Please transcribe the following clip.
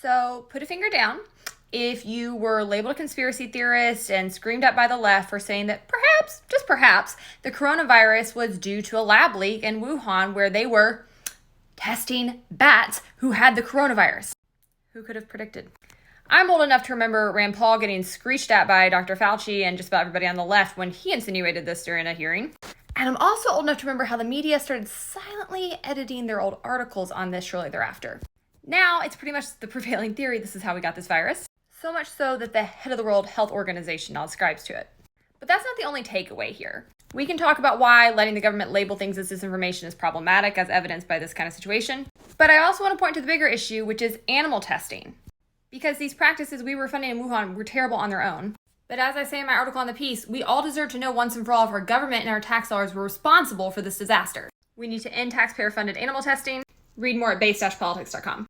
So put a finger down if you were labeled a conspiracy theorist and screamed at by the left for saying that perhaps, just perhaps, the coronavirus was due to a lab leak in Wuhan where they were testing bats who had the coronavirus. Who could have predicted? I'm old enough to remember Rand Paul getting screeched at by Dr. Fauci and just about everybody on the left when he insinuated this during a hearing. And I'm also old enough to remember how the media started silently editing their old articles on this shortly thereafter. Now, it's pretty much the prevailing theory this is how we got this virus. So much so that the head of the World Health Organization now ascribes to it. But that's not the only takeaway here. We can talk about why letting the government label things as disinformation is problematic, as evidenced by this kind of situation. But I also want to point to the bigger issue, which is animal testing. Because these practices we were funding in Wuhan were terrible on their own. But as I say in my article on the piece, we all deserve to know once and for all if our government and our tax dollars were responsible for this disaster. We need to end taxpayer-funded animal testing. Read more at base-politics.com.